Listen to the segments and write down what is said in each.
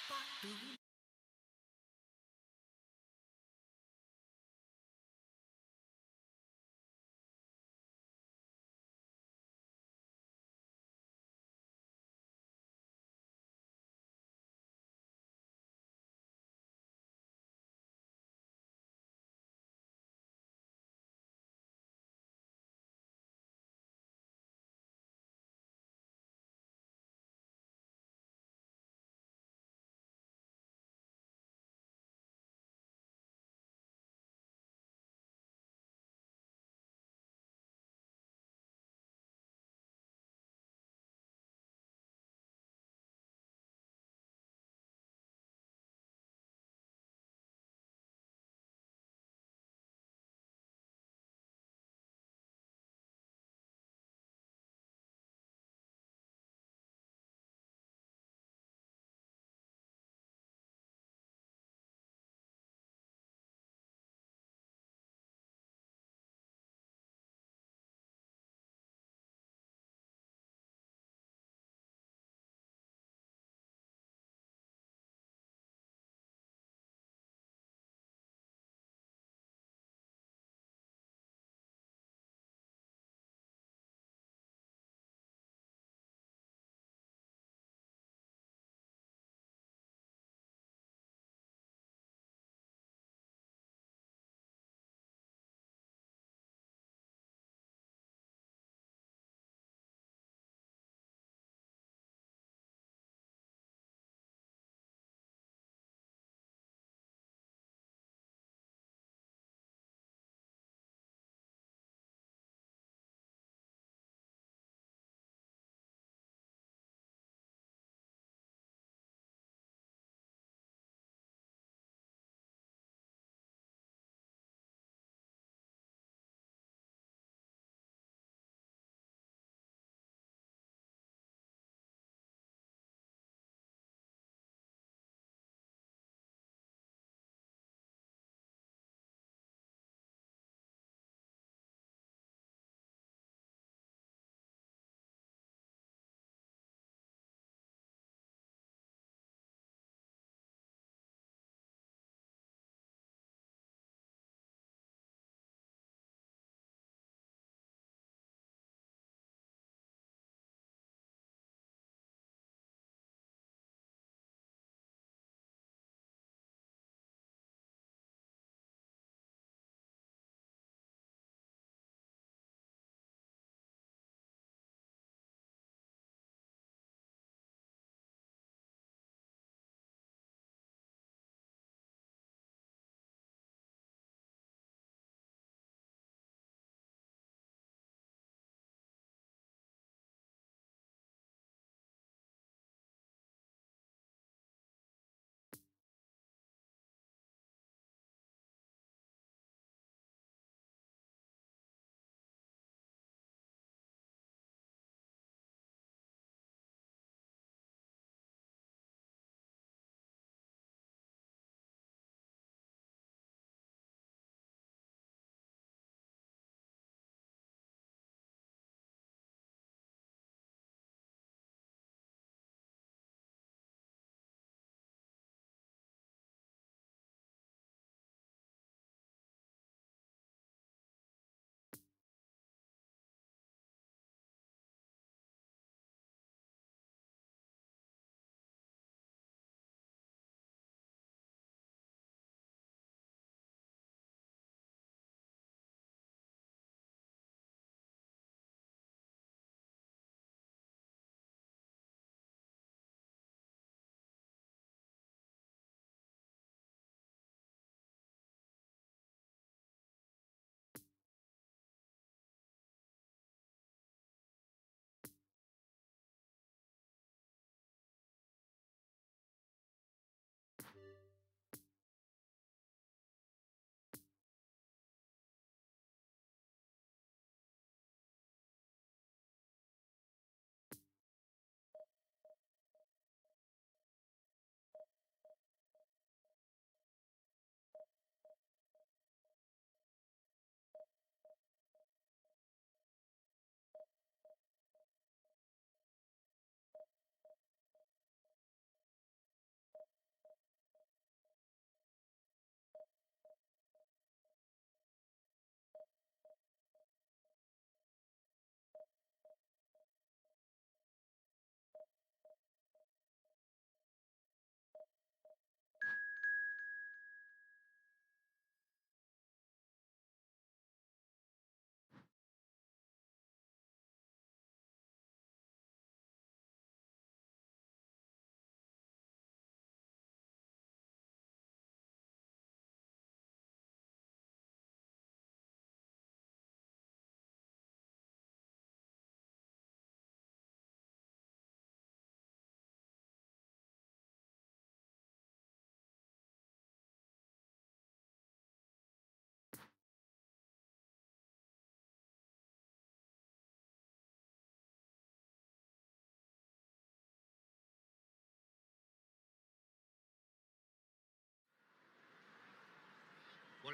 Padu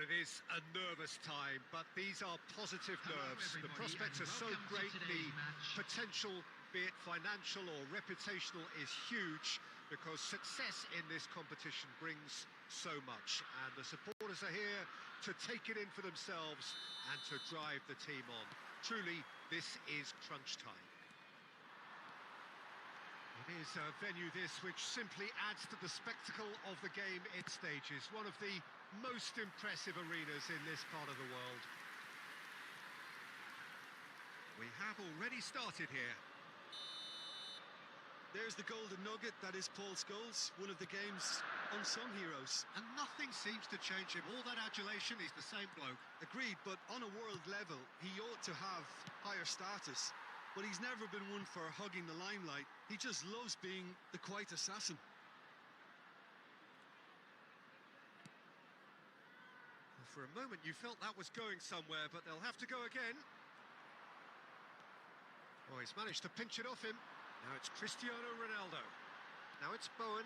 it is a nervous time, but these are positive nerves. The prospects are so great, the potential, be it financial or reputational, is huge, because success in this competition brings so much, and the supporters are here to take it in for themselves and to drive the team on. Truly, this is crunch time. It is a venue this which simply adds to the spectacle of the game it stages. One of the most impressive arenas in this part of the world. We have already started here. There's the golden nugget, that is Paul Scholes, one of the game's unsung heroes. And nothing seems to change him. All that adulation, he's the same bloke. Agreed, but on a world level, he ought to have higher status. But he's never been one for hugging the limelight. He just loves being the quiet assassin. Well, for a moment you felt that was going somewhere, but they'll have to go again. Oh, he's managed to pinch it off him. Now it's Cristiano Ronaldo. Now it's Bowen.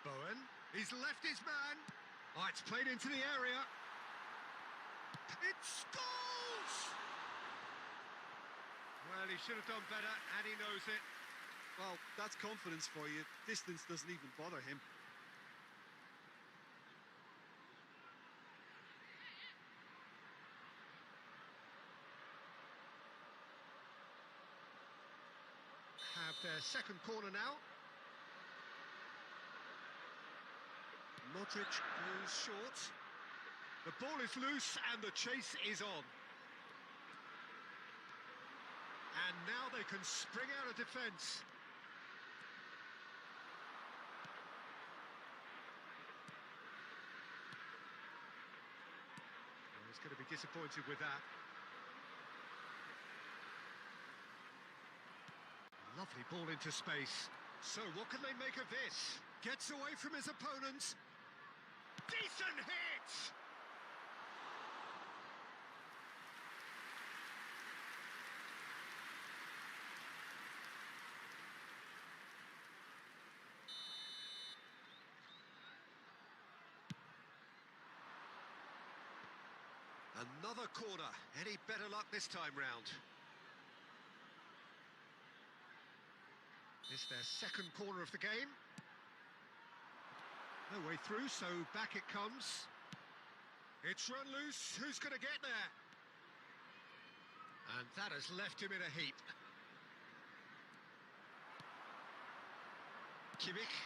Bowen, he's left his man. Oh, it's played into the area. It's Scholes! Well, he should have done better, and he knows it. Well, that's confidence for you. Distance doesn't even bother him. Have their second corner now. Modric goes short. The ball is loose and the chase is on. And now they can spring out of defence. Well, he's going to be disappointed with that. Lovely ball into space. So what can they make of this? Gets away from his opponents. Decent hit! Another corner. Any better luck this time round? It's their second corner of the game. No way through, so back it comes. It's run loose. Who's going to get there? And that has left him in a heap. Kimmich.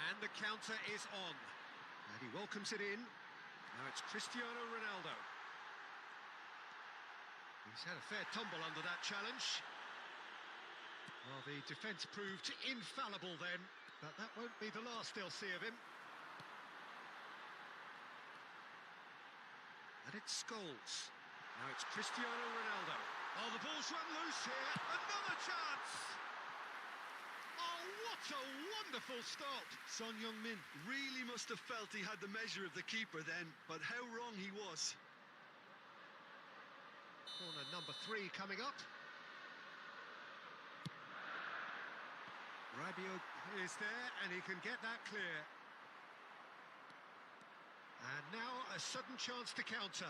And the counter is on. And he welcomes it in. Now it's Cristiano Ronaldo. He's had a fair tumble under that challenge. Well, the defence proved infallible then, but that won't be the last they'll see of him. And it's Scholes. Now it's Cristiano Ronaldo. Oh, the ball's run loose here. Another chance! Oh, what a wonderful stop! Son Heung-min really must have felt he had the measure of the keeper then, but how wrong he was. Corner number 3 coming up. Rabiot is there, and he can get that clear. And now a sudden chance to counter.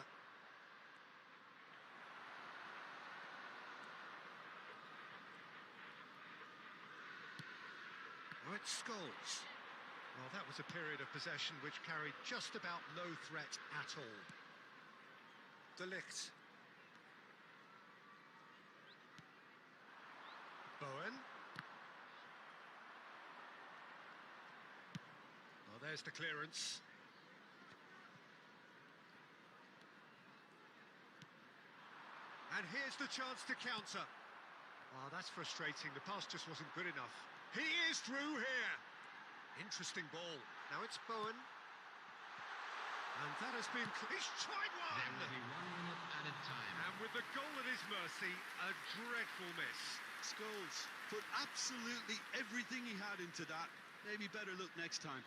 Now it's Scholes. Well, that was a period of possession which carried just about no threat at all. De Ligt. Bowen. Well, there's the clearance. And here's the chance to counter. Oh, that's frustrating. The pass just wasn't good enough. He is through here. Interesting ball. Now it's Bowen. And that has been... He's tried one! There will be 1 minute added time. And with the goal at his mercy, a dreadful miss. Scholes put absolutely everything he had into that. Maybe better look next time.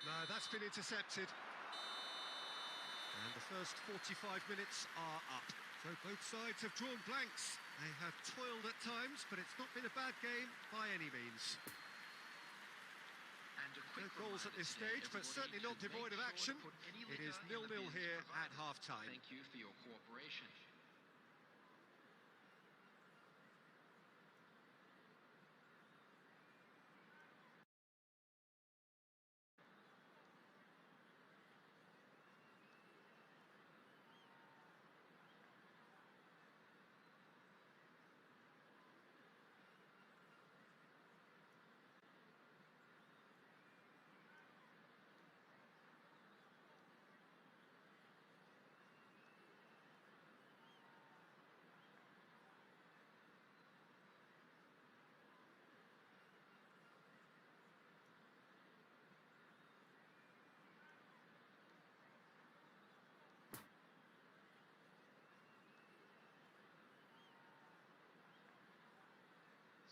No, that's been intercepted. And the first 45 minutes are up. So both sides have drawn blanks. They have toiled at times, but it's not been a bad game by any means. No goals at this stage, but certainly not devoid of action. It is 0-0 here at half-time. Thank you for your cooperation.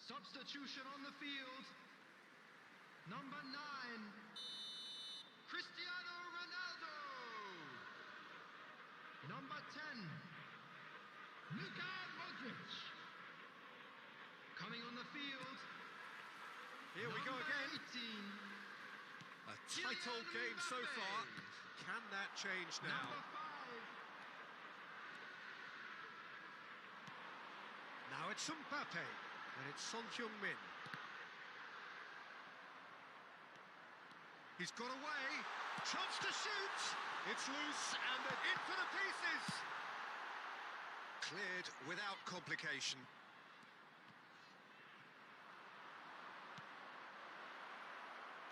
Substitution on the field. Number 9, Cristiano Ronaldo. Number 10, Luka Modric. Coming on the field. Here we go again. 18, A tight old game so far. Can that change now? Number 5. Now it's Mbappe. And it's Son Heung-min. He's got away. Chance to shoot. It's loose and in for the pieces. Cleared without complication.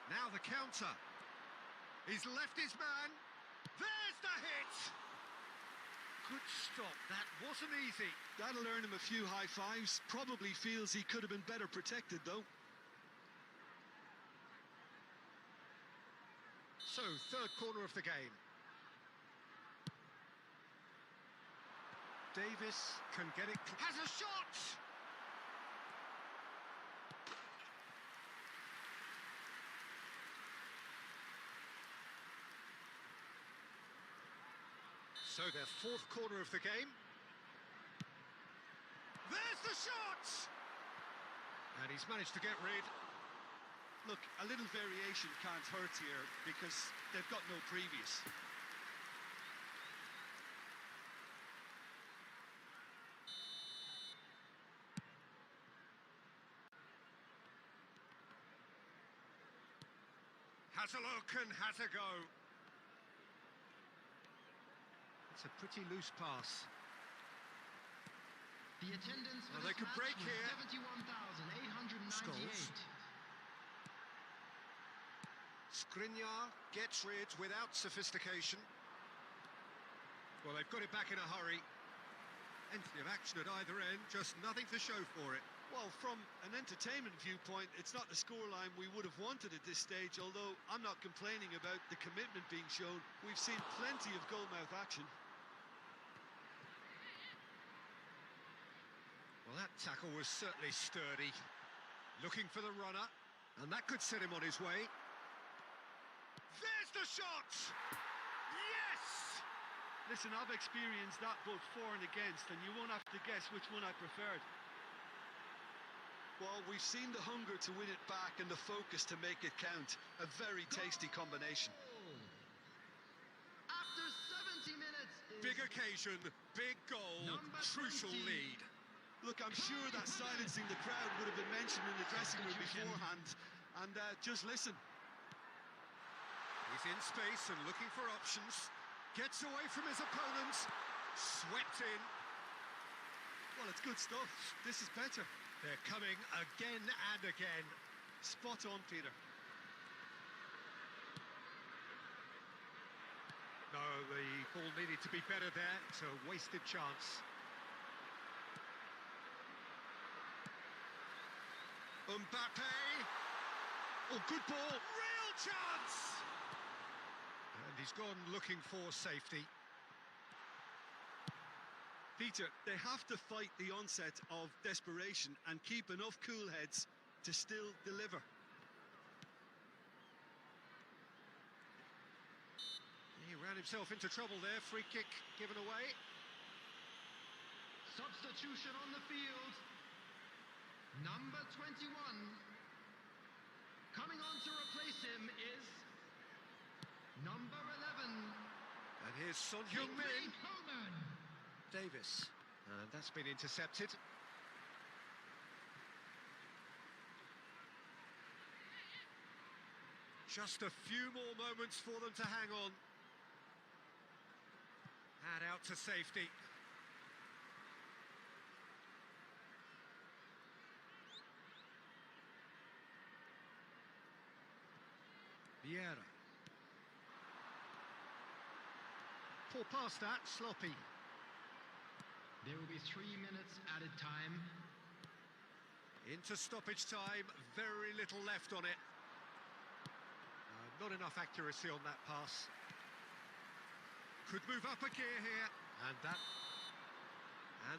Now the counter. He's left his man. There's the hit. Good stop. That wasn't easy. That'll earn him a few high fives. Probably feels he could have been better protected, though. So, third corner of the game. Davis can get it. Has a shot! So their fourth corner of the game. There's the shot! And he's managed to get rid. Look, a little variation can't hurt here because they've got no previous. Has a look and has a go. It's a pretty loose pass. The attendance for Well, they this could match break was here. 71,898. Scholes. Skriniar gets rid without sophistication. Well, they've got it back in a hurry. Plenty of action at either end, just nothing to show for it. Well, from an entertainment viewpoint, it's not the scoreline we would have wanted at this stage, although I'm not complaining about the commitment being shown. We've seen plenty of goalmouth action. Well, that tackle was certainly sturdy. Looking for the runner, and that could set him on his way. There's the shot! Yes! Listen, I've experienced that both for and against, and you won't have to guess which one I preferred. Well, we've seen the hunger to win it back and the focus to make it count. A very tasty combination. After 70 minutes is Big occasion, big goal, Number crucial 20. lead. Look, I'm sure that silencing the crowd would have been mentioned in the dressing room beforehand. And just listen. He's in space and looking for options. Gets away from his opponents. Swept in. Well, it's good stuff. This is better. They're coming again and again. Spot on, Peter. No, the ball needed to be better there. It's a wasted chance. Mbappe. Oh, good ball. Real chance. And he's gone looking for safety. Peter, they have to fight the onset of desperation and keep enough cool heads to still deliver. He ran Ran himself into trouble there. Free kick given away. Substitution on the field. Number 21. Coming on to replace him is number 11. And here's Son Heung-min. Coman. Davis. And that's been intercepted. Just a few more moments for them to hang on. And out to safety. Vieira. Poor pass that, sloppy. There will be 3 minutes added time. Into stoppage time, very little left on it. Not enough accuracy on that pass. Could move up a gear here, and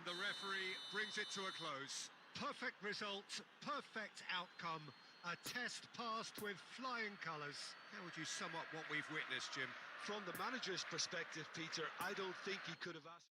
the referee brings it to a close. Perfect result, perfect outcome. A test passed with flying colours. How would you sum up what we've witnessed, Jim? From the manager's perspective, Peter, I don't think he could have asked.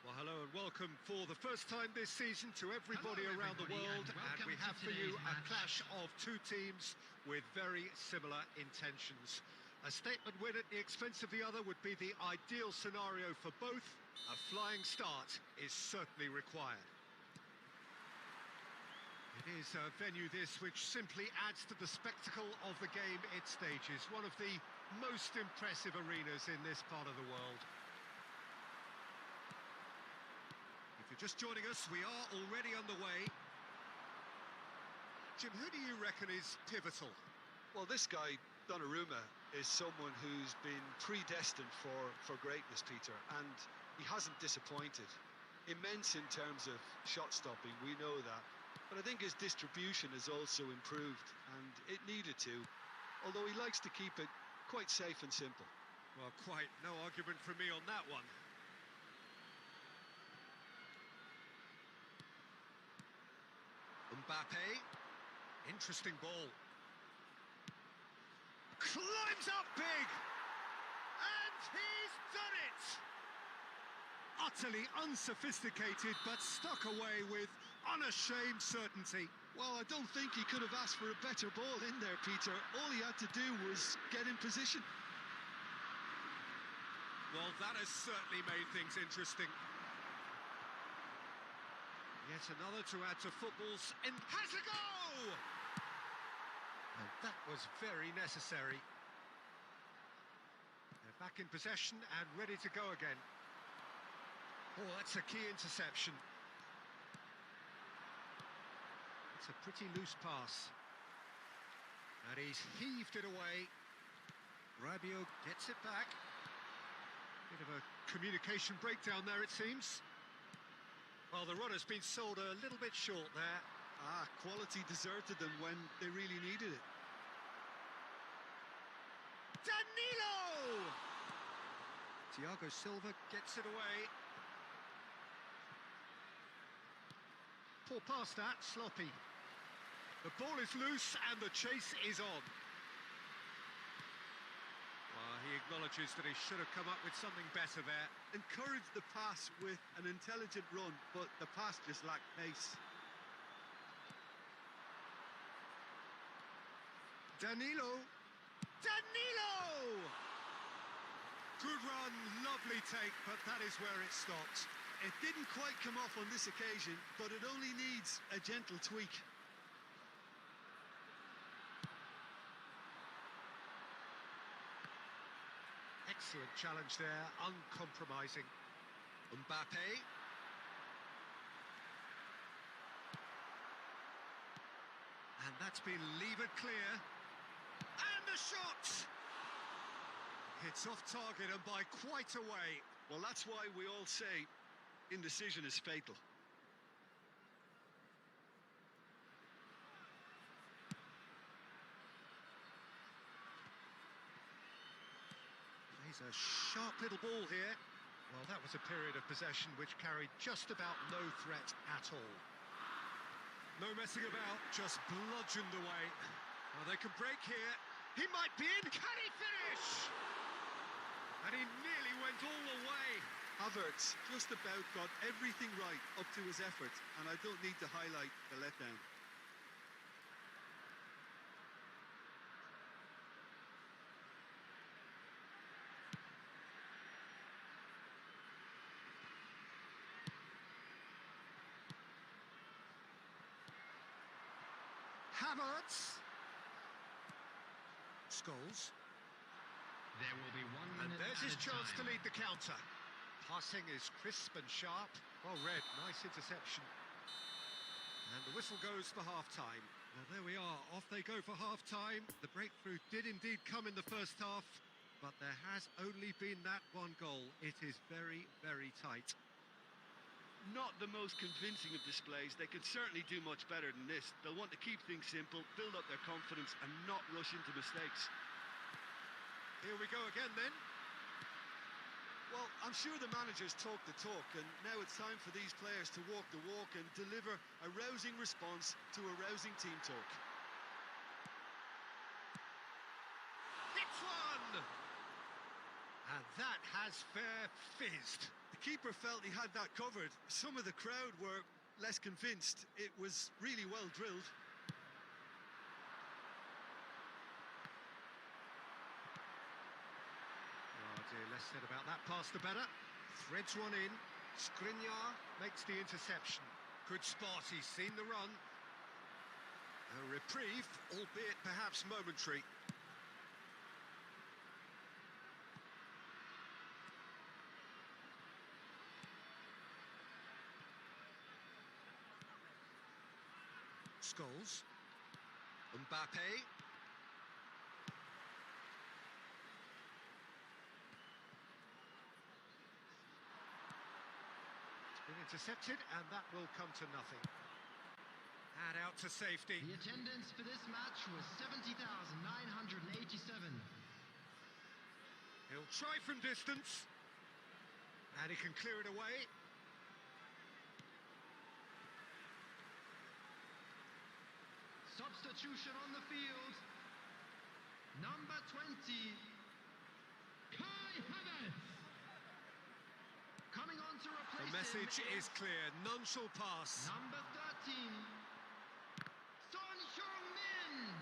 Well, hello and welcome for the first time this season to everybody Hello, around the everybody, world, and and we welcome have to for you today's a match. clash of two teams with very similar intentions. A statement win at the expense of the other would be the ideal scenario for both. A flying start is certainly required. It is a venue this which simply adds to the spectacle of the game it stages, one of the most impressive arenas in this part of the world. If you're just joining us, we are already underway. Jim, who do you reckon is pivotal? Well, this guy, Donnarumma, is someone who's been predestined for greatness, Peter, and he hasn't disappointed. Immense in terms of shot stopping, we know that. But I think his distribution has also improved, and it needed to, although he likes to keep it quite safe and simple. Well, quite no argument from me on that one. Mbappe, interesting ball. Climbs up big, and he's done it! Utterly unsophisticated, but stuck away with unashamed certainty. Well, I don't think he could have asked for a better ball in there, Peter. All he had to do was get in position. Well, that has certainly made things interesting. Yet another to add to football's and has a goal! And that was very necessary. They're back in possession and ready to go again. Oh, that's a key interception. It's a pretty loose pass. And he's heaved it away. Rabiot gets it back. Bit of a communication breakdown there, it seems. Well, the runner's been sold a little bit short there. Quality deserted them when they really needed it. Danilo! Thiago Silva gets it away. Poor pass that, sloppy. The ball is loose and the chase is on. Well, he acknowledges that he should have come up with something better there. Encouraged the pass with an intelligent run, but the pass just lacked pace. Danilo! Danilo! Good run, lovely take, but that is where it stopped. It didn't quite come off on this occasion, but it only needs a gentle tweak. Excellent challenge there, uncompromising. Mbappe. And that's been levered clear. And the shot! It's off target and by quite a way. Well, that's why we all say indecision is fatal. Plays a sharp little ball here. Well, that was a period of possession which carried just about no threat at all. No messing about, just bludgeoned away. Well, they can break here. He might be in. Can he finish? And he nearly went all the way. Havertz just about got everything right up to his effort, and I don't need to highlight the letdown. Havertz. Scholes. There will be 1 And minute there's his added chance to time. lead the counter. Passing is crisp and sharp. Well read, nice interception. And the whistle goes for half-time. Well, there we are, off they go for half-time. The breakthrough did indeed come in the first half, but there has only been that one goal. It is very, very tight. Not the most convincing of displays. They could certainly do much better than this. They'll want to keep things simple, build up their confidence and not rush into mistakes. Here we go again then. Well, I'm sure the managers talk the talk, and now it's time for these players to walk the walk and deliver a rousing response to a rousing team talk. It's one! And that has fair fizzed. The keeper felt he had that covered. Some of the crowd were less convinced. It was really well drilled. Oh dear, less said about that pass the better. Threads one in. Skriniar makes the interception. Good spot, he's seen the run. A reprieve, albeit perhaps momentary. Scholes. Mbappe. It's been intercepted, and that will come to nothing. And out to safety. The attendance for this match was 70,987. He'll try from distance. And he can clear it away. Substitution on the field. Number 20, Kai Havertz. Coming on to replace The message him is clear. None shall pass. number 13, Son Heung-min.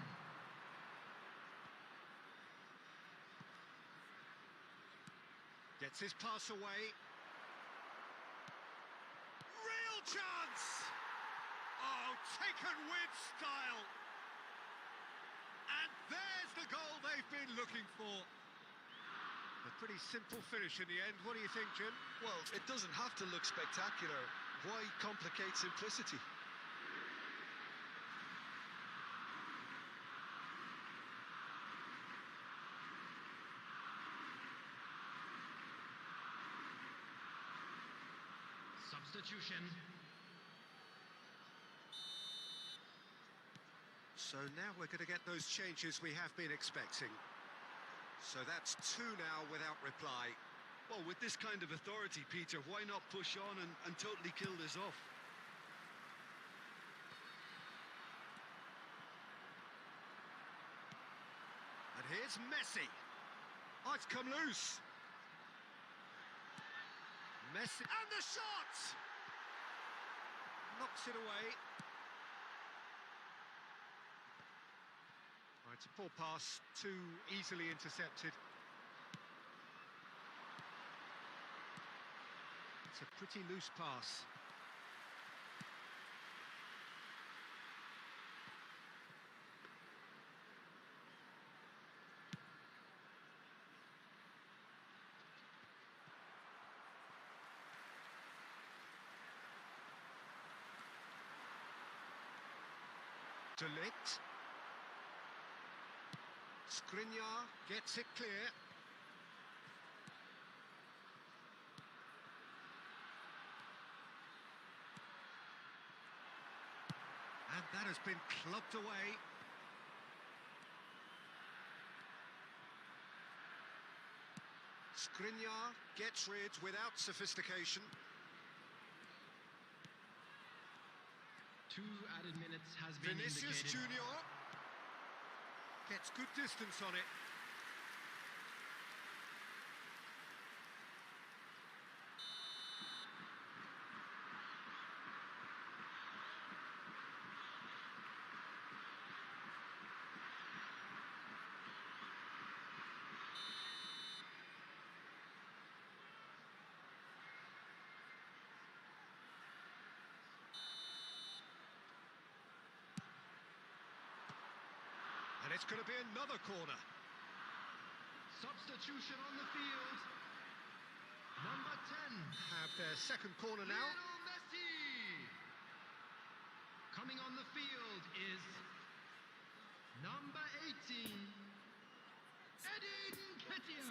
Gets Gets his pass away. Real chance! Oh, taken with style. And there's the goal they've been looking for. A pretty simple finish in the end. What do you think, Jim? Well, it doesn't have to look spectacular. Why complicate simplicity? Substitution. So now we're going to get those changes we have been expecting. So that's two now without reply. Well, with this kind of authority, Peter, why not push on and totally kill this off? And here's Messi. Oh, it's come loose. Messi, and the shot! Knocks it away. Oh, it's a poor pass, too easily intercepted. It's a pretty loose pass. Delict. Skriniar gets it clear. And that has been clubbed away. Skriniar gets rid without sophistication. 2 added minutes has been Vinicius indicated. Junior gets good distance on it. And it's going to be another corner. Substitution on the field. Number 10. Have their second corner now. Lionel Messi. Coming on the field is number 18. Edin Ketia.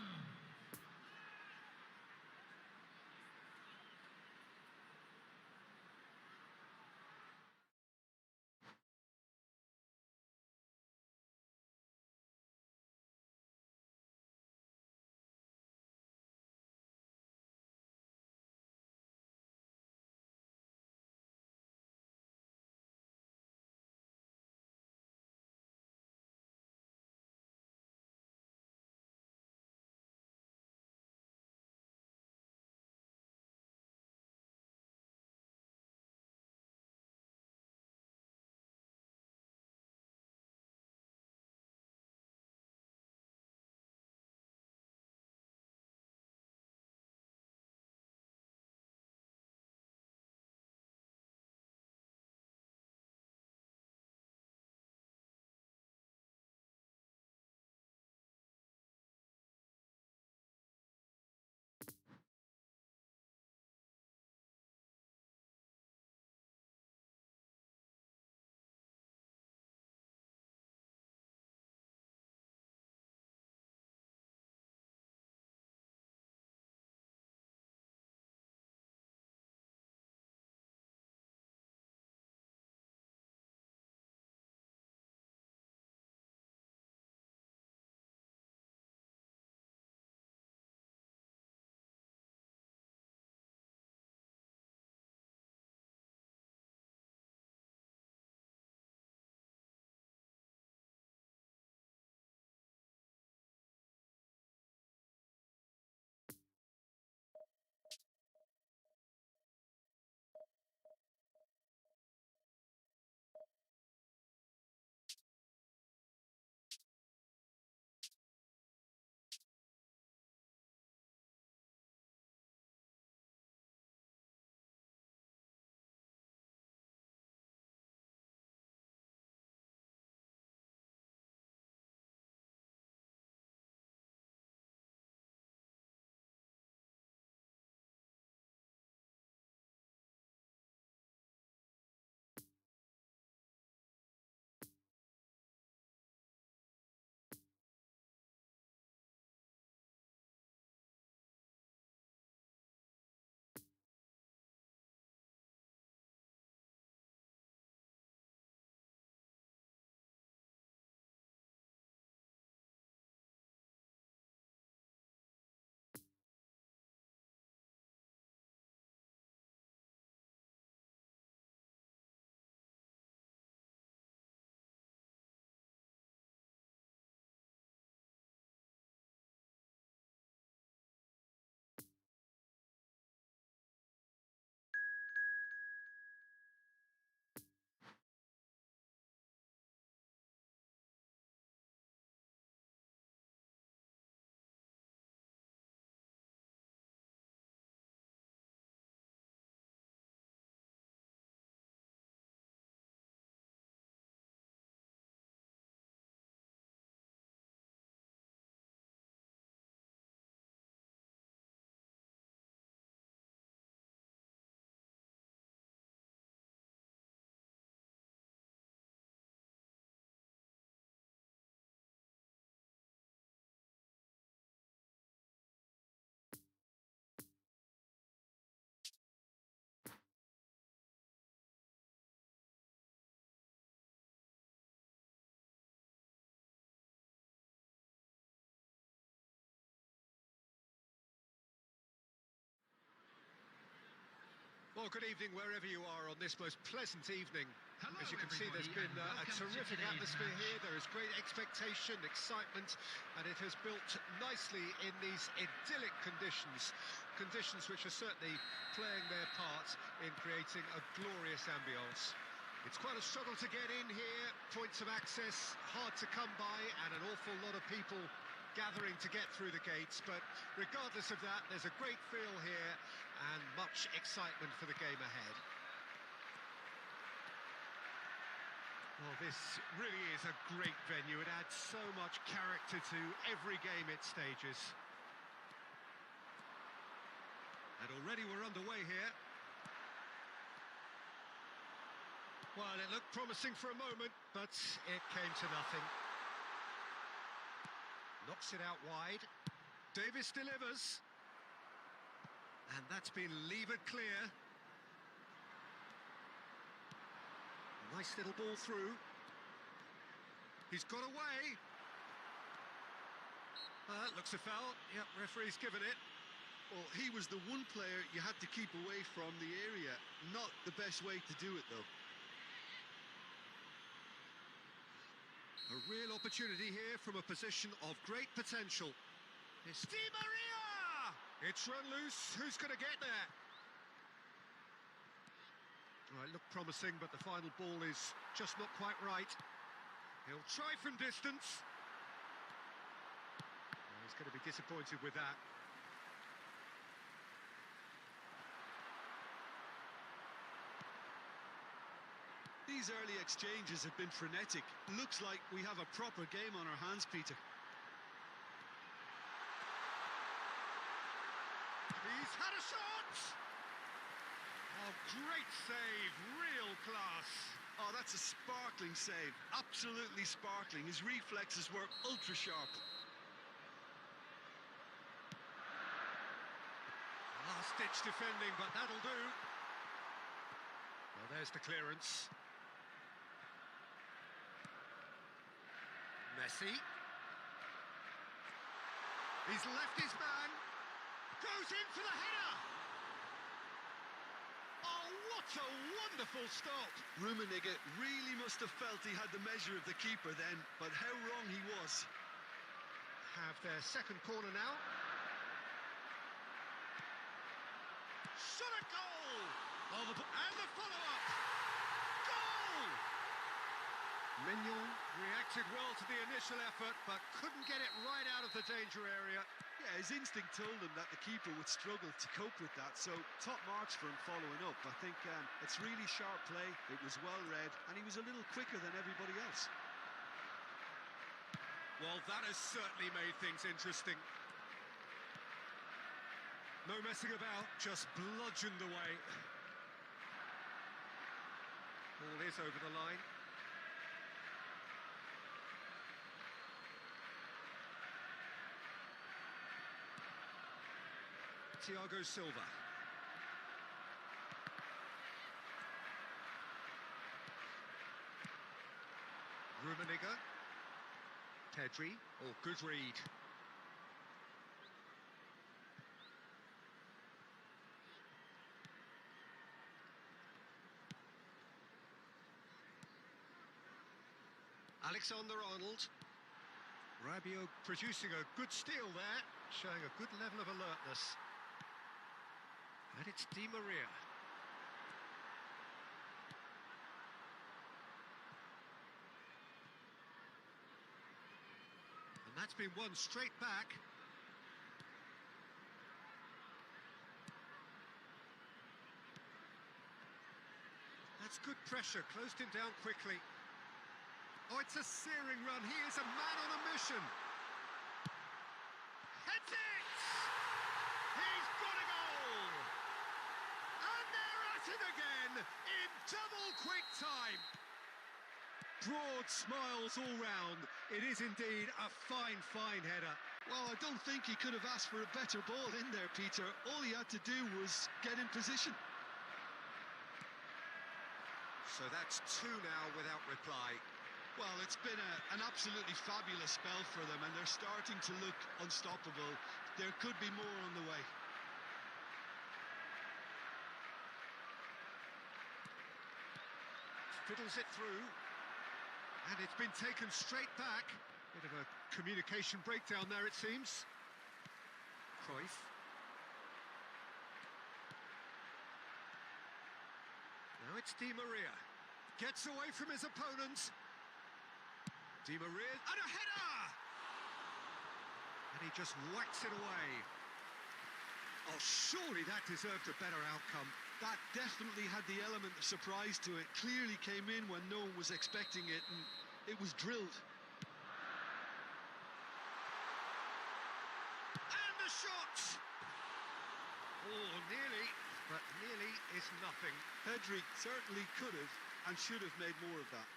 Well, good evening wherever you are on this most pleasant evening. Hello, As you can see, there's been a welcome to terrific today's atmosphere match. here. There is great expectation, excitement, and it has built nicely in these idyllic conditions. Conditions which are certainly playing their part in creating a glorious ambience. It's quite a struggle to get in here. Points of access hard to come by, and an awful lot of people gathering to get through the gates. But regardless of that, there's a great feel here and much excitement for the game ahead. Well, this really is a great venue. It adds so much character to every game it stages. And already we're underway here. Well, it looked promising for a moment, but it came to nothing. Knocks it out wide. Davis delivers. And that's been levered clear. Nice little ball through. He's got away. Looks a foul. Yep, referee's given it. Well, he was the one player you had to keep away from the area. Not the best way to do it, though. A real opportunity here from a position of great potential. It's Di Maria! It's run loose. Who's going to get there? Well, it looked promising, but the final ball is just not quite right. He'll try from distance. Well, he's going to be disappointed with that. These early exchanges have been frenetic. Looks like we have a proper game on our hands, Peter. He's had a shot! Oh, great save, real class. Oh, that's a sparkling save. Absolutely sparkling. His reflexes were ultra sharp. Last-ditch defending, but that'll do. Well, there's the clearance. Messi. He's left his man. Goes in for the header. Oh, what a wonderful stop. Rummenigge really must have felt he had the measure of the keeper then, but how wrong he was. Have their second corner now. Shot at goal! Oh, and the follow-up! Goal! Mignon reacted well to the initial effort, but couldn't get it right out of the danger area. Yeah, his instinct told him that the keeper would struggle to cope with that, so top marks for him following up. I think it's really sharp play, it was well read, and he was a little quicker than everybody else. Well, that has certainly made things interesting. No messing about, just bludgeoned away. Ball is over the line. Thiago Silva. Rummenigge. Pedri. Oh, good read. Alexander-Arnold. Rabiot producing a good steal there, showing a good level of alertness. And it's Di Maria. And that's been won straight back. That's good pressure, closed him down quickly. Oh, it's a searing run. He is a man on a mission. Heads it! He's got a goal! And they're at it again in double quick time. Broad smiles all round. It is indeed a fine, fine header. Well, I don't think he could have asked for a better ball in there, Peter. All he had to do was get in position. So that's two now without reply. Well, it's been an absolutely fabulous spell for them, and they're starting to look unstoppable. There could be more on the way. fiddles it through. And it's been taken straight back. Bit of a communication breakdown there, it seems. Cruyff. Now it's Di Maria. Gets away from his opponent. Di Maria, and a header! And he just whacks it away. Oh, surely that deserved a better outcome. That definitely had the element of surprise to it. Clearly came in when no one was expecting it, and it was drilled. And the shot! Oh, nearly, but nearly is nothing. Pedri certainly could have and should have made more of that.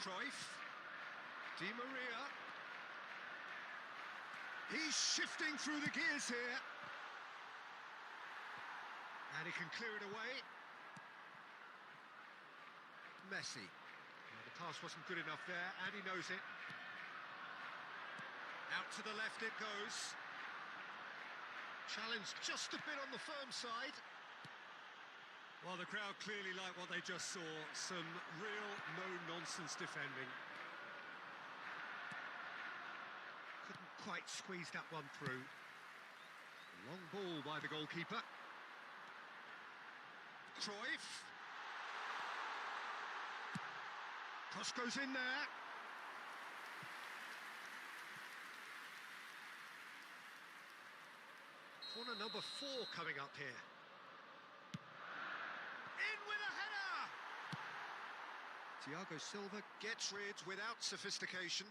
Cruyff, Di Maria. He's shifting through the gears here. And he can clear it away. Messi. Well, the pass wasn't good enough there, and he knows it. Out to the left it goes. Challenge just a bit on the firm side. Well, the crowd clearly like what they just saw. Some real no-nonsense defending. Couldn't quite squeeze that one through. Long ball by the goalkeeper. Cruyff. Cross goes in there. Corner number 4 coming up here. In with a header! Thiago Silva gets rid without sophistication.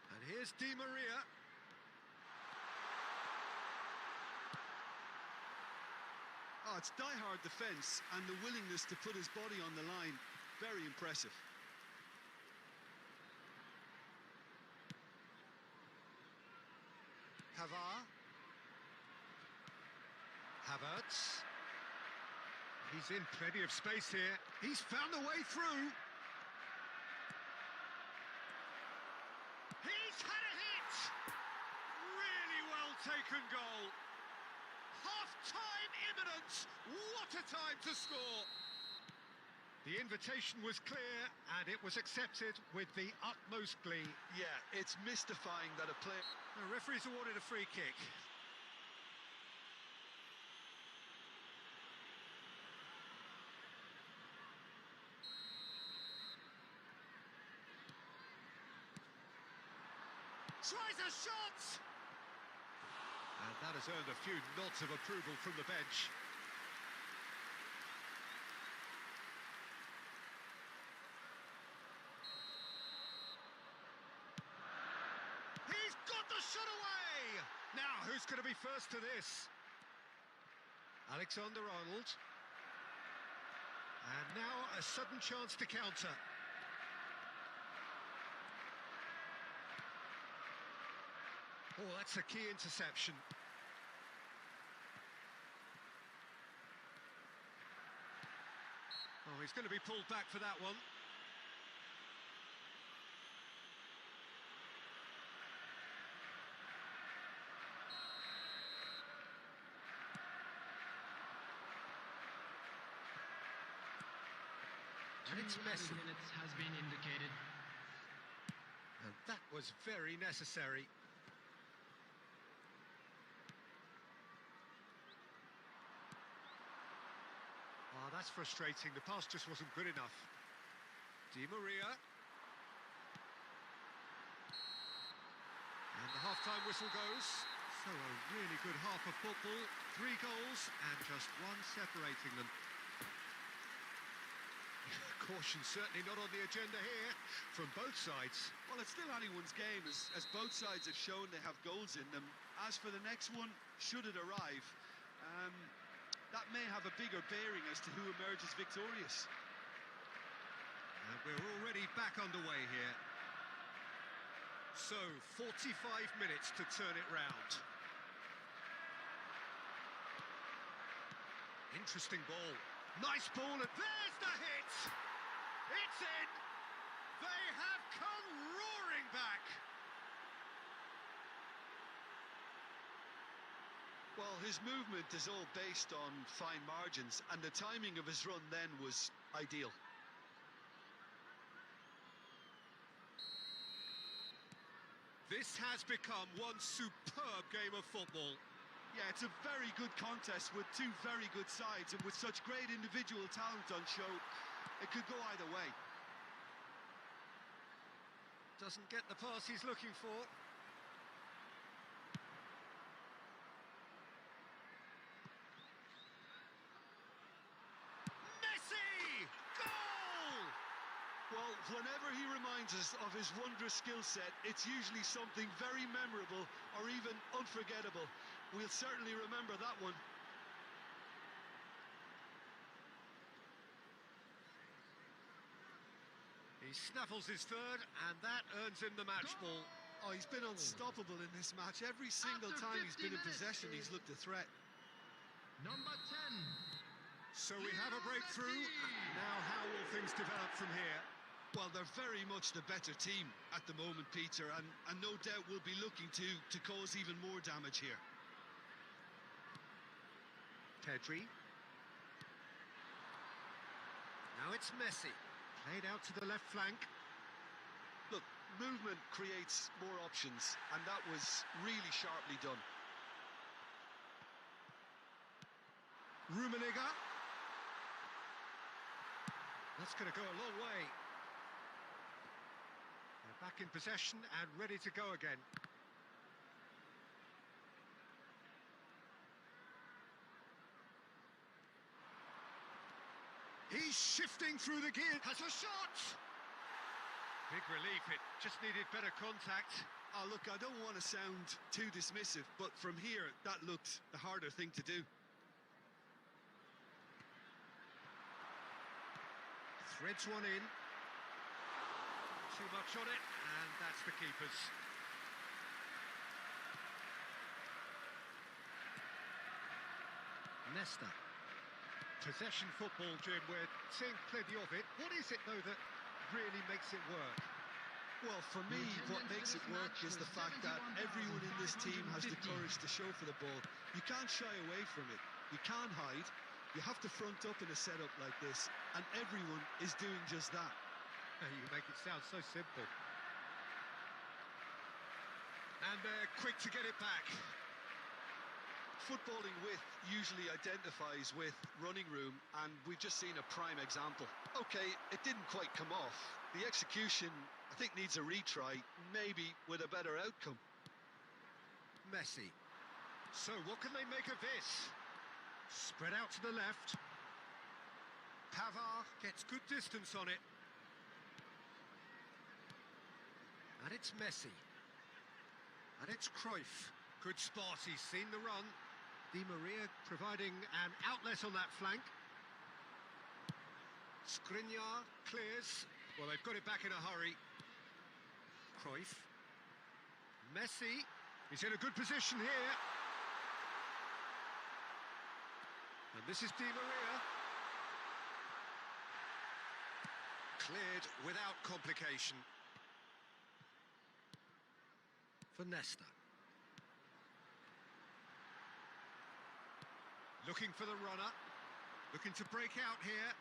And here's Di Maria. Oh, it's die-hard defence and the willingness to put his body on the line. Very impressive. Havertz. He's in plenty of space here. He's found a way through. He's had a hit! Really well taken goal. Half-time imminent. What a time to score. The invitation was clear and it was accepted with the utmost glee. Yeah, it's mystifying that a player... The referee's awarded a free kick. Tries a shot! And that has earned a few nods of approval from the bench. He's got the shot away! Now, who's going to be first to this? Alexander-Arnold. And now a sudden chance to counter. Oh, that's a key interception. Oh, he's going to be pulled back for that one. And it's Messi. Minutes has been indicated. And that was very necessary. Oh, that's frustrating. The pass just wasn't good enough. Di Maria. And the half-time whistle goes. So a really good half of football. 3 goals and just one separating them. Caution certainly not on the agenda here from both sides. Well, it's still anyone's game, as both sides have shown they have goals in them. As for the next one, should it arrive, that may have a bigger bearing as to who emerges victorious. And we're already back underway here. So, 45 minutes to turn it round. Interesting ball. Nice ball, and there's the hit! It's in! his movement is all based on fine margins, and the timing of his run then was ideal. This has become one superb game of football. Yeah, it's a very good contest with two very good sides, and with such great individual talent on show, it could go either way. Doesn't get the pass he's looking for. Messi! Goal! Well, whenever he reminds us of his wondrous skill set, it's usually something very memorable or even unforgettable. We'll certainly remember that one. He snaffles his third, and that earns him the match ball. Oh, he's been unstoppable in this match. Every single time he's been in possession, he's looked a threat. Number 10. So we have a breakthrough. Now how will things develop from here? Well, they're very much the better team at the moment, Peter, and no doubt will be looking to cause even more damage here. Pedri. Now it's Messi. Played out to the left flank. Look, movement creates more options, and that was really sharply done. Rummenigge. That's going to go a long way. They're back in possession and ready to go again. He's shifting through the gear. Has a shot! Big relief, it just needed better contact. Oh, look, I don't want to sound too dismissive, but from here, that looked the harder thing to do. Threads one in. Too much on it, and that's the keeper's. Nesta. Possession football, Jim, we're seeing plenty of it. What is it, though, that really makes it work? Well, for me, what makes it work is the fact that everyone in this team has the courage to show for the ball. You can't shy away from it. You can't hide. You have to front up in a setup like this, and everyone is doing just that. You make it sound so simple. And they're quick to get it back. Footballing width usually identifies with running room, and we've just seen a prime example. Okay, it didn't quite come off. The execution, I think, needs a retry, maybe with a better outcome. Messi. So what can they make of this? Spread out to the left. Pavard gets good distance on it. And it's Messi. And it's Cruyff. Good spot, he's seen the run. Di Maria providing an outlet on that flank. Skriniar clears. Well, they've got it back in a hurry. Cruyff. Messi. He's in a good position here. And this is Di Maria. Cleared without complication. For Nesta. Looking for the runner. Looking to break out here.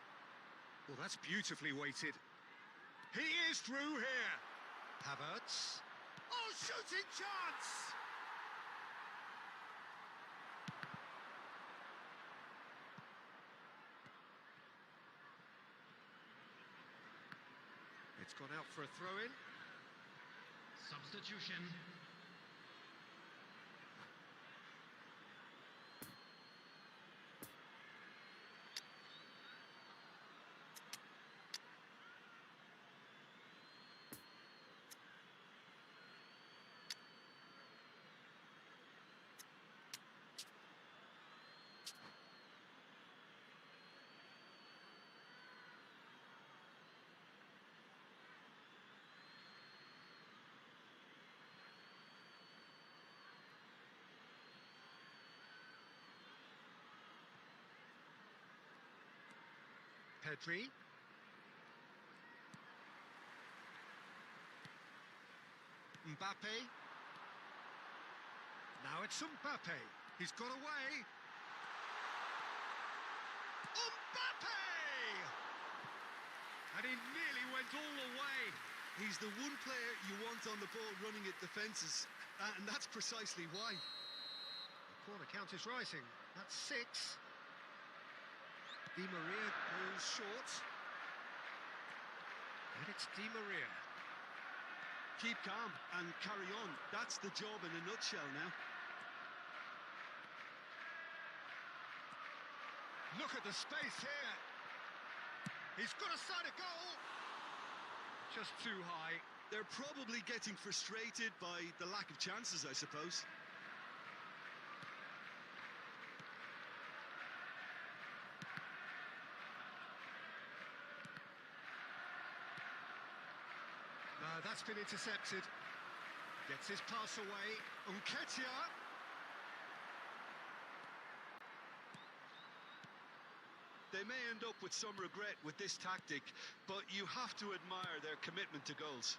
Well, that's beautifully weighted. He is through here. Havertz. Oh, shooting chance! It's gone out for a throw-in. Substitution. Pedri. Mbappe. Now it's Mbappe. He's got away. Mbappe! And he nearly went all the way. He's the one player you want on the ball running at defences, and that's precisely why. The corner count is rising. That's 6. Di Maria goes short. And it's Di Maria. Keep calm and carry on. That's the job in a nutshell now. Look at the space here. He's got a sight of goal. Just too high. They're probably getting frustrated by the lack of chances, I suppose. No, that's been intercepted. Gets his pass away. Nketiah. They may end up with some regret with this tactic, but you have to admire their commitment to goals.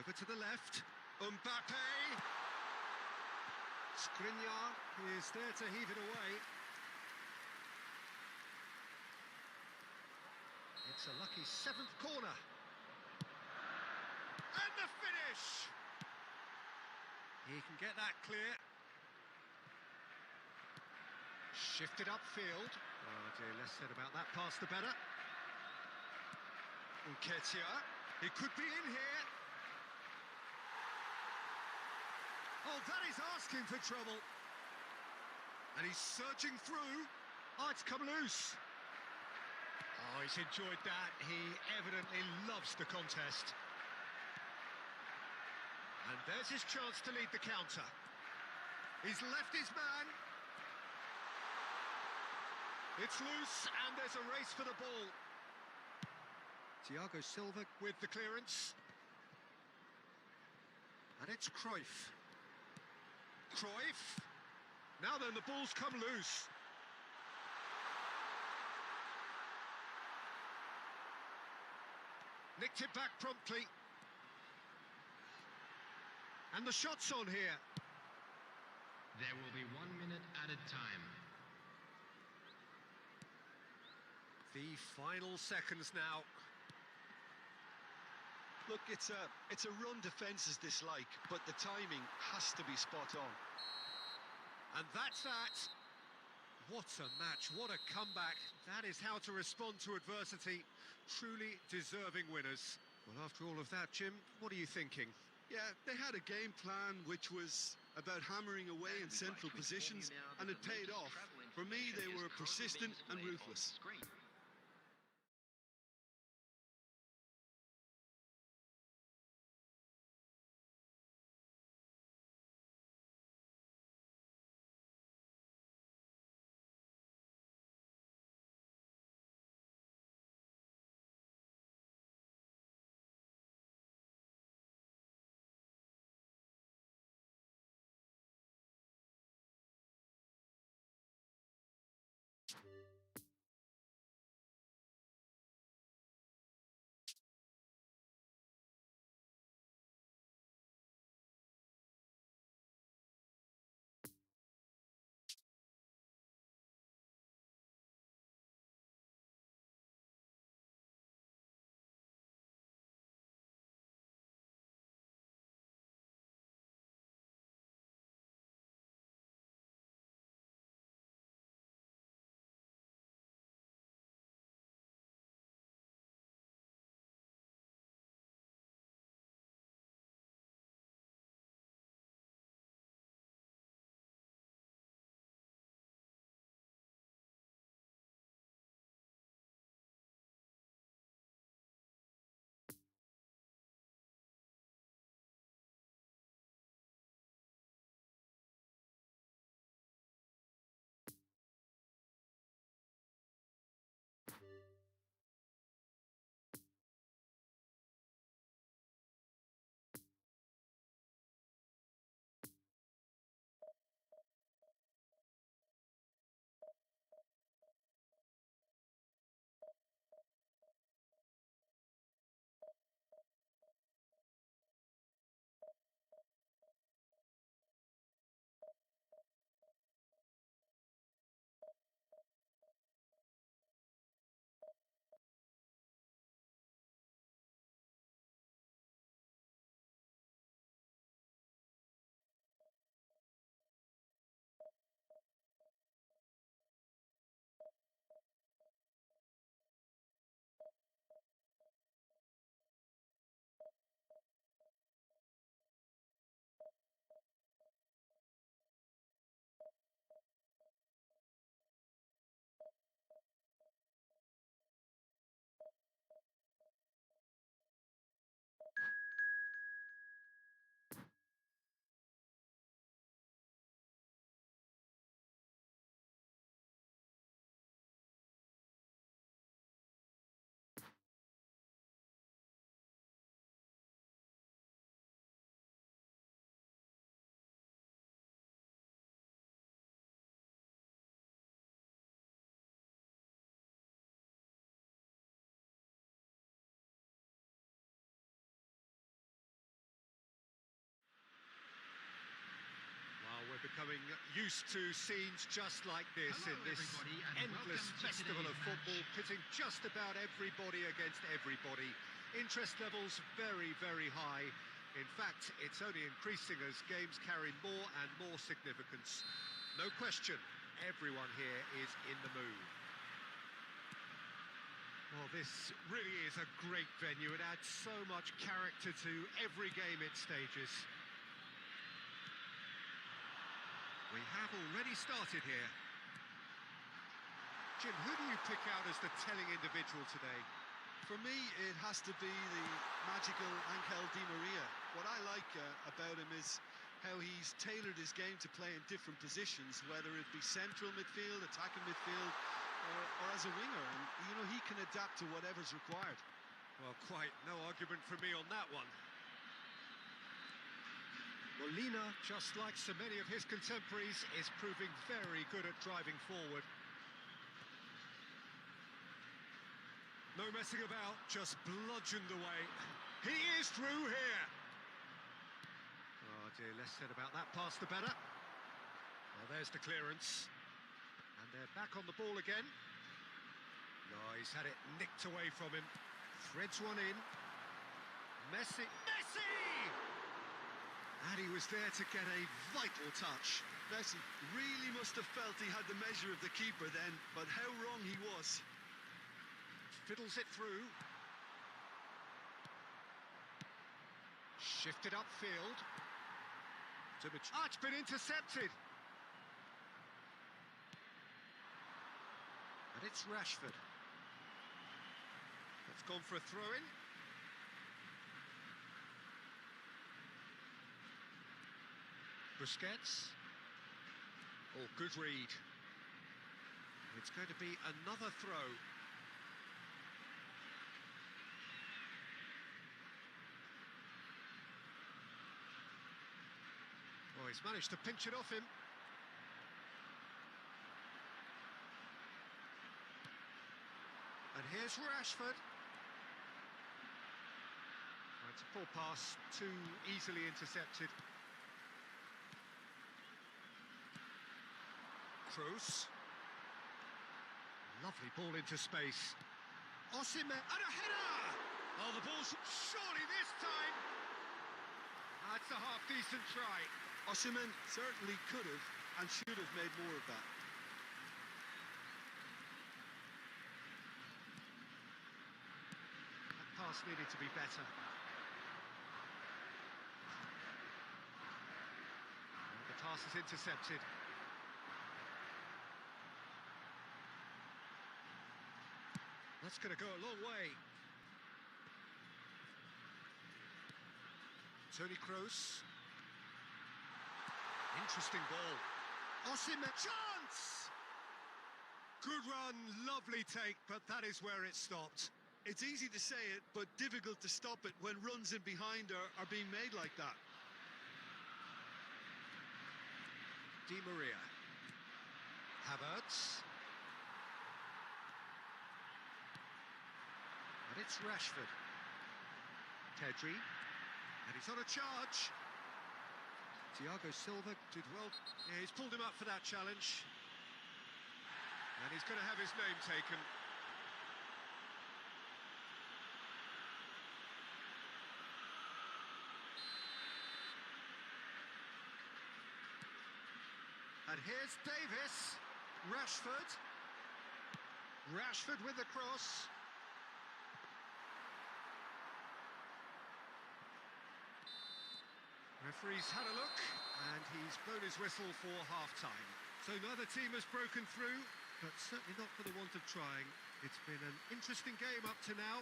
Over to the left. Mbappe. Skriniar is there to heave it away. It's a lucky 7th corner. And the finish! He can get that clear. Shifted upfield. Oh dear, less said about that pass the better. Nketiah. He could be in here. Oh, that is asking for trouble. And he's searching through. Oh, it's come loose. Oh, he's enjoyed that. He evidently loves the contest. And there's his chance to lead the counter. He's left his man. It's loose, and there's a race for the ball. Thiago Silva with the clearance. And it's Cruyff. Cruyff. Now then, the ball's come loose. Nicked it back promptly. And the shot's on here. There will be 1 minute added time. The final seconds now. Look, it's a run defences dislike, but the timing has to be spot on. And that's that. What a match, what a comeback. That is how to respond to adversity. Truly deserving winners. Well, after all of that, Jim, what are you thinking? Yeah, they had a game plan which was about hammering away in central positions, and it paid off. For me, they were persistent and ruthless. becoming used to scenes just like this Hello, in this everybody, and endless welcome to festival of today's football, match. pitting just about everybody against everybody. Interest levels very, very high. In fact, it's only increasing as games carry more and more significance. No question, everyone here is in the mood. Well, this really is a great venue. It adds so much character to every game it stages. We have already started here. Jim, who do you pick out as the telling individual today? For me, it has to be the magical Angel Di Maria. What I like about him is how he's tailored his game to play in different positions, whether it be central midfield, attacking midfield, or as a winger. And, you know, he can adapt to whatever's required. Well, quite no argument from me on that one. Molina, just like so many of his contemporaries, is proving very good at driving forward. No messing about, just bludgeoned away. He is through here. Oh dear, less said about that pass the better. Well, there's the clearance. And they're back on the ball again. No, he's had it nicked away from him. Threads one in. Messi! And he was there to get a vital touch. Messi really must have felt he had the measure of the keeper then, but how wrong he was. Fiddles it through. Shifted upfield. It's been intercepted. And it's Rashford. That's gone for a throw-in. Busquets. Oh, good read. It's going to be another throw. Oh, he's managed to pinch it off him. And here's Rashford. Oh, it's a poor pass, too easily intercepted. Kroos. Lovely ball into space. Osimhen, and a header! Oh, the ball's surely this time. That's a half-decent try. Osimhen certainly could have and should have made more of that. That pass needed to be better. And the pass is intercepted. That's going to go a long way. Toni Kroos. Interesting ball. Osimhen, chance! Good run, lovely take, but that is where it stopped. It's easy to say it, but difficult to stop it when runs in behind are being made like that. Di Maria. Havertz. And it's Rashford. Pedri. And he's on a charge. Thiago Silva did well. Yeah, he's pulled him up for that challenge. And he's going to have his name taken. And here's Davis. Rashford. Rashford with the cross. Referee's had a look, and he's blown his whistle for half-time. So neither team has broken through, but certainly not for the want of trying. It's been an interesting game up to now,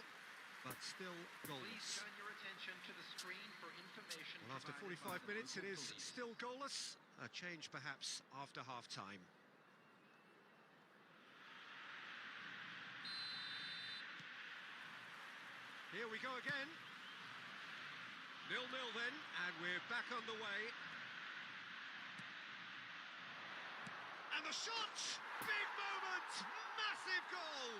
but still Please goalless. turn your attention to the screen for information. Well, after provided by 45 the minutes, it local is police. still goalless. A change, perhaps, after half-time. Here we go again. 0-0 then, and we're back on the way. And the shot! Big moment! Massive goal!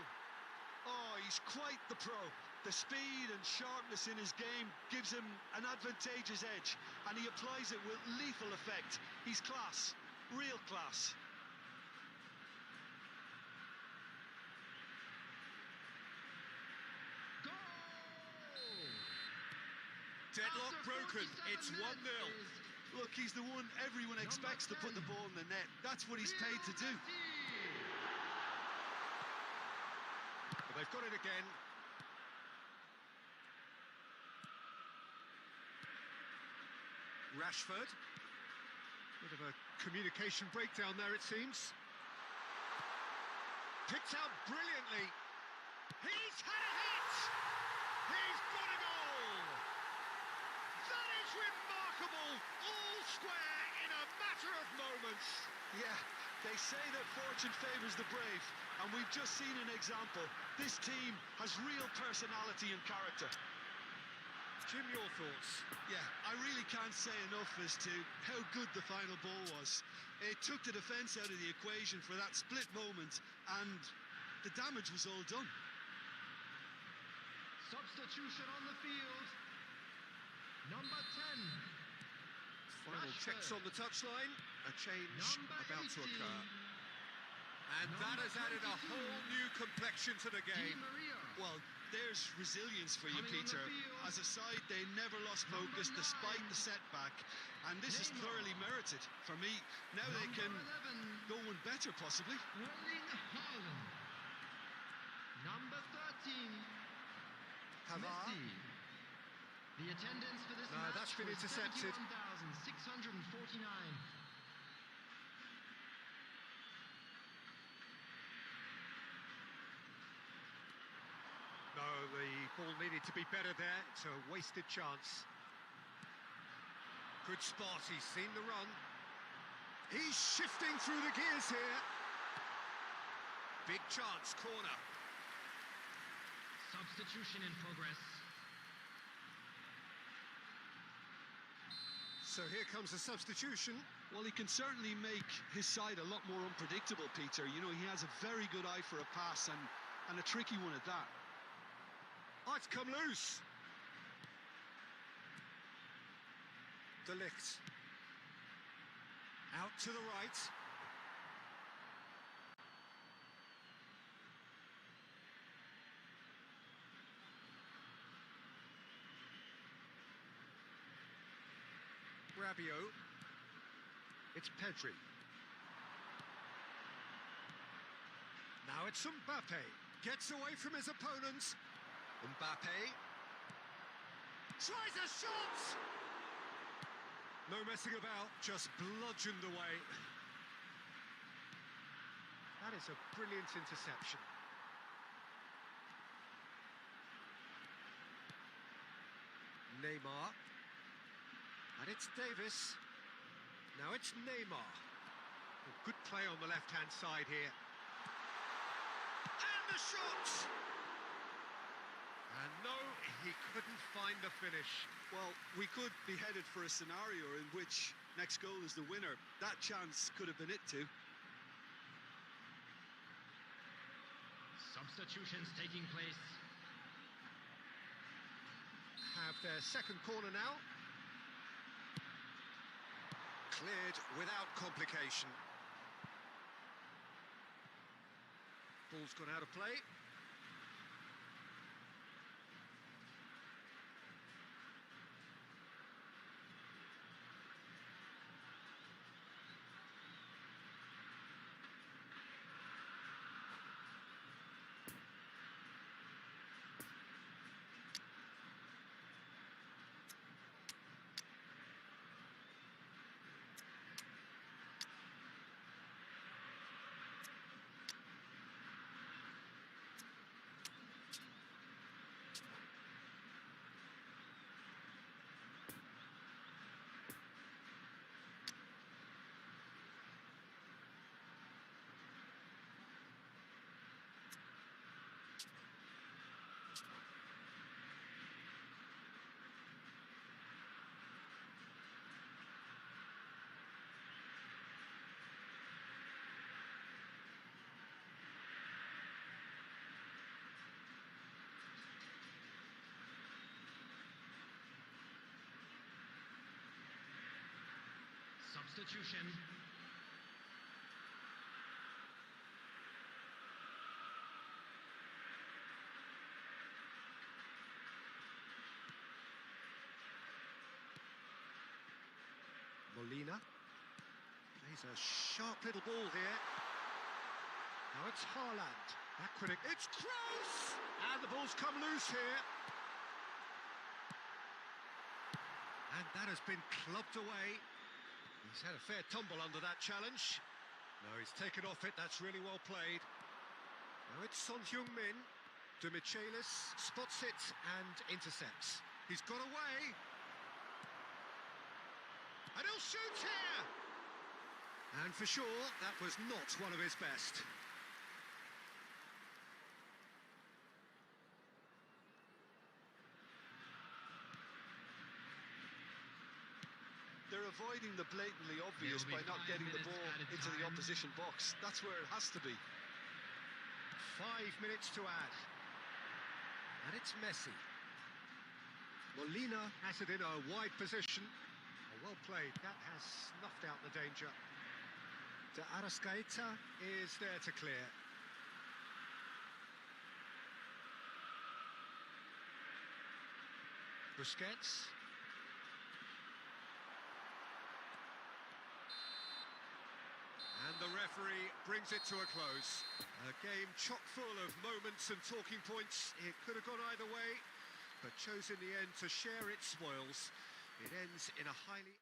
Oh, he's quite the pro. The speed and sharpness in his game gives him an advantageous edge, and he applies it with lethal effect. He's class. Real class. Goal! Deadlock After broken. 47 It's 1-0. minutes is Look, he's the one everyone expects to put the 10. ball in the net. That's what he's paid to do. But they've got it again. Rashford. Bit of a communication breakdown there, it seems. Picked out brilliantly. He's had a hit! He's got a goal! That is remarkable! All square in a matter of moments. Yeah, they say that fortune favours the brave, and we've just seen an example. This team has real personality and character. Jim, your thoughts? Yeah, I really can't say enough as to how good the final ball was. It took the defence out of the equation for that split moment, and the damage was all done. Substitution on the field. Number 10. Final Rashford. checks on the touchline. A change Number about to 18. occur. And that Number has added a 22. whole new complexion to the Di game. Maria. Well, there's resilience for you, Coming on the Peter. field. As a side, they never lost Number focus 9. despite the setback, and this is Neymar. thoroughly merited. For me, now they Number can 11. go one better, possibly. Erling Haaland. Number 13. Pavard. Messi. The attendance for this No, match that's been was intercepted. 71,649. No, the ball needed to be better there. It's a wasted chance. Good spot. He's seen the run. He's shifting through the gears here. Big chance, corner. Substitution in progress. So here comes a substitution. Well, he can certainly make his side a lot more unpredictable, Peter. You know, he has a very good eye for a pass, and a tricky one at that. Oh, it's come loose. De Ligt. Out to the right. Rabiot. It's Pedri. Now it's Mbappe. Gets away from his opponents. Mbappe. Tries a shot! No messing about, just bludgeoned away. That is a brilliant interception. Neymar. And it's Davis. Now it's Neymar. A good play on the left-hand side here. And the shot! And no, he couldn't find the finish. Well, we could be headed for a scenario in which next goal is the winner. That chance could have been it too. Substitutions taking place. Have their second corner now. Cleared without complication. Ball's gone out of play. Substitution. He's a sharp little ball here. Now it's Haaland. Backward. It's Kroos! And the ball's come loose here. And that has been clubbed away. He's had a fair tumble under that challenge. No, he's taken off it. That's really well played. Now it's Son Heung-min. De Michelis spots it and intercepts. He's got away. And he'll shoot here! And for sure, that was not one of his best. They're avoiding the blatantly obvious by not getting the ball into the opposition box. That's where it has to be. 5 minutes to add. And it's Messi. Molina has it in a wide position. Well played. That has snuffed out the danger. De Arrascaeta is there to clear. Busquets. And the referee brings it to a close. A game chock full of moments and talking points. It could have gone either way, but chose in the end to share its spoils. It ends in a highly...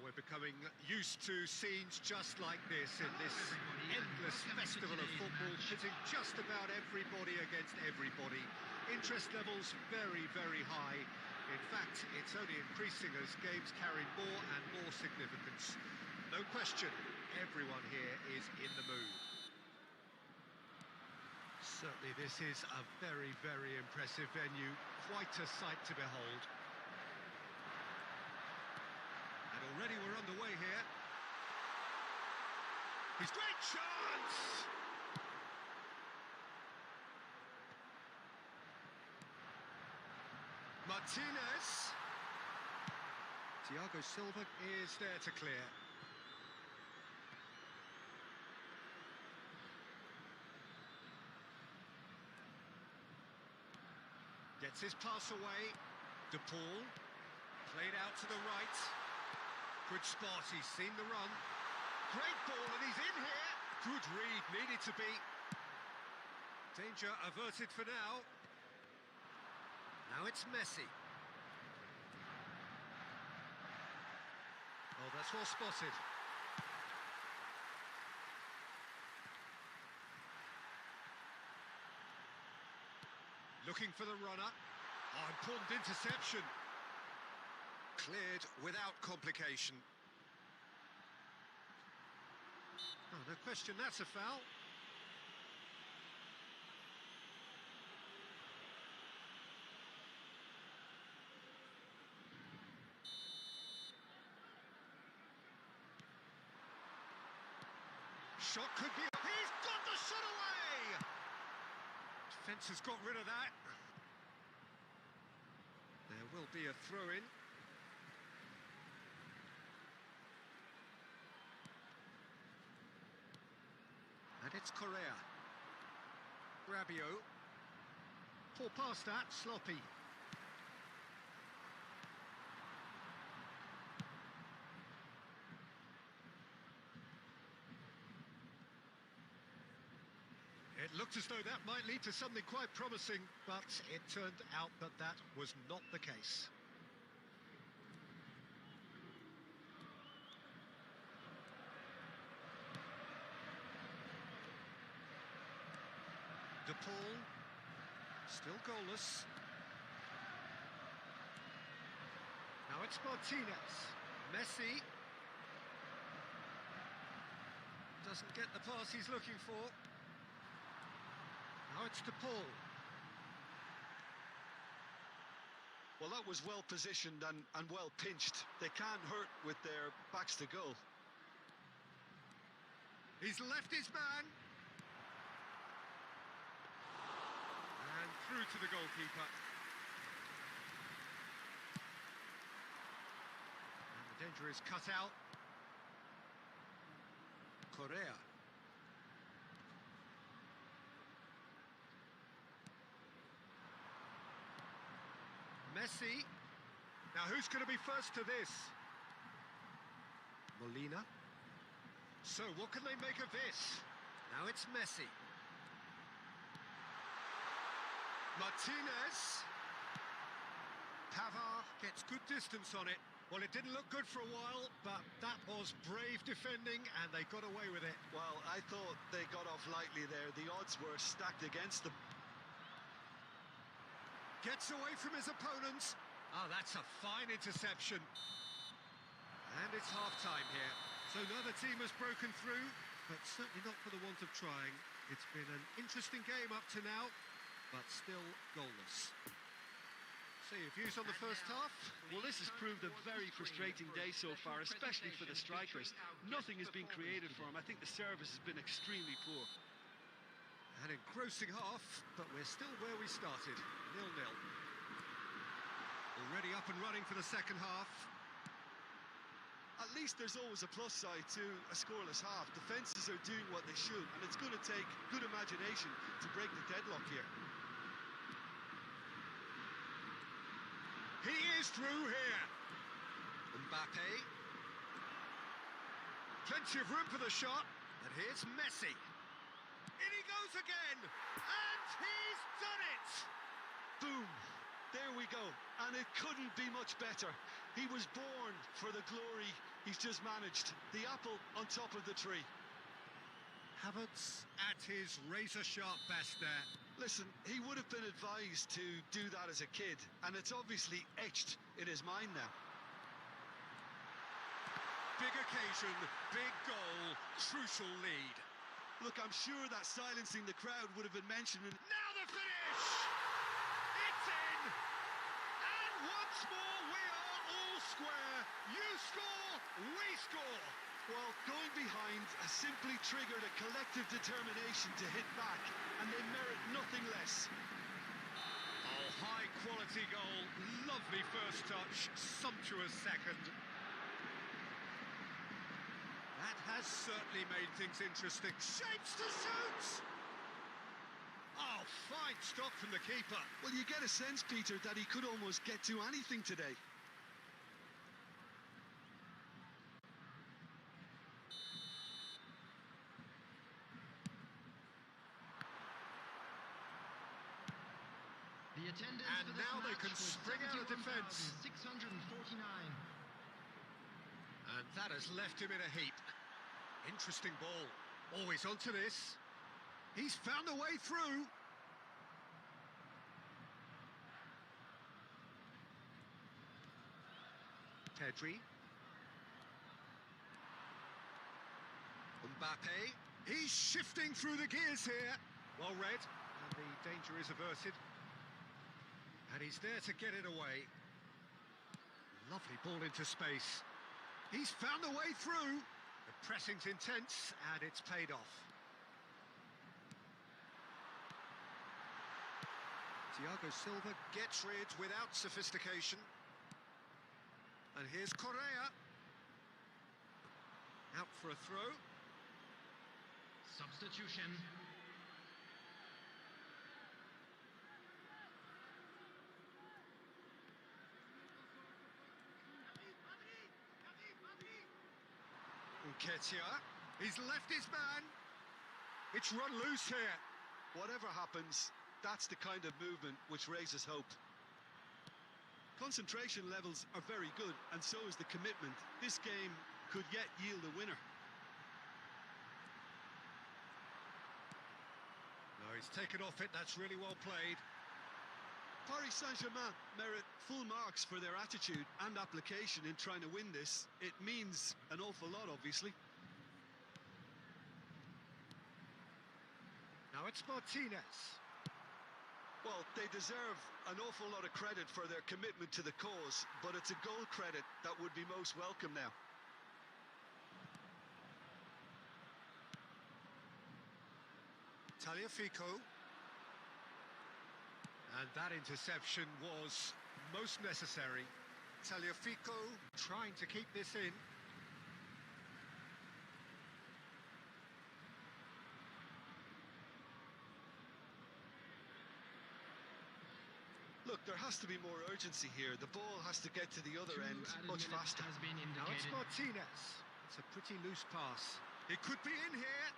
We're becoming used to scenes just like this in this endless festival of football, pitting just about everybody against everybody. Interest levels very, very high. In fact, it's only increasing as games carry more and more significance. No question, everyone here is in the mood. Certainly this is a very, very impressive venue. Quite a sight to behold. Already we're underway here. His great chance! Martinez. Thiago Silva is there to clear. Gets his pass away. De Paul. Played out to the right. Good spot, he's seen the run. Great ball, and he's in here. Good read, needed to be. Danger averted for now. Now it's Messi. Oh, that's well spotted. Looking for the runner. Oh, important interception. Cleared without complication. Oh, no question, that's a foul. Shot could be... He's got the shot away! Defence has got rid of that. There will be a throw-in. And it's Correa. Rabiot. Poor pass that, sloppy. It looked as though that might lead to something quite promising, but it turned out that that was not the case. De Paul, still goalless. Now it's Martinez. Messi doesn't get the pass he's looking for. Now it's De Paul. Well, that was well positioned and well pinched. They can't hurt with their backs to goal. He's left his man. And through to the goalkeeper. And the danger is cut out. Correa. Messi. Now who's going to be first to this? Molina. So what can they make of this? Now it's Messi. Martinez. Pavard gets good distance on it. Well, it didn't look good for a while, but that was brave defending and they got away with it. Well, I thought they got off lightly there. The odds were stacked against them. Gets away from his opponents. Oh, that's a fine interception. And it's half-time here. So neither team has broken through, but certainly not for the want of trying. It's been an interesting game up to now, but still goalless. So your views on the first half? Well, this has proved a very frustrating day so far, especially for the strikers. Nothing has been created for them. I think the service has been extremely poor. An engrossing half, but we're still where we started, 0-0. Already up and running for the second half. At least there's always a plus side to a scoreless half. Defences are doing what they should, and it's going to take good imagination to break the deadlock here. He is through here. Mbappe. Plenty of room for the shot, and here's Messi. In he goes again, and he's done it! Boom! There we go, and it couldn't be much better. He was born for the glory he's just managed. The apple on top of the tree. Havertz at his razor-sharp best there. Listen, he would have been advised to do that as a kid, and it's obviously etched in his mind now. Big occasion, big goal, crucial lead. Look, I'm sure that silencing the crowd would have been mentioned. Now the finish! It's in! And once more we are all square. You score, we score. Well, going behind has simply triggered a collective determination to hit back, and they merit nothing less. Oh, high quality goal, lovely first touch, sumptuous second. That has certainly made things interesting. Shapes to shoot! Oh, fine stop from the keeper. Well, you get a sense, Peter, that he could almost get to anything today. The attendance And for this now they match can was spring out of defence. 649. And that has left him in a heap. Interesting ball. Always onto this. He's found a way through. Pedri. Mbappe. He's shifting through the gears here. Well read, and the danger is averted. And he's there to get it away. Lovely ball into space. He's found a way through. The pressing's intense, and it's paid off. Thiago Silva gets rid without sophistication. And here's Correa. Out for a throw. Substitution. Nketiah, he's left his man. It's run loose here. Whatever happens, that's the kind of movement which raises hope. Concentration levels are very good, and so is the commitment. This game could yet yield a winner. No, he's taken off it. That's really well played. Paris Saint-Germain merit full marks for their attitude and application in trying to win this. It means an awful lot, obviously. Now it's Martinez. Well, they deserve an awful lot of credit for their commitment to the cause, but it's a goal credit that would be most welcome now. Tagliafico. And that interception was most necessary. Tagliafico trying to keep this in. Look, there has to be more urgency here. The ball has to get to the other end much faster. Has been Now it's indicated. Martinez. It's a pretty loose pass. It could be in here.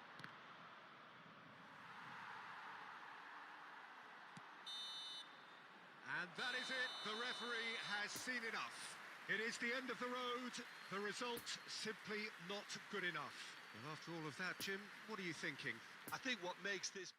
And that is it. The referee has seen enough. It is the end of the road. The result simply not good enough. And after all of that, Jim, what are you thinking? I think what makes this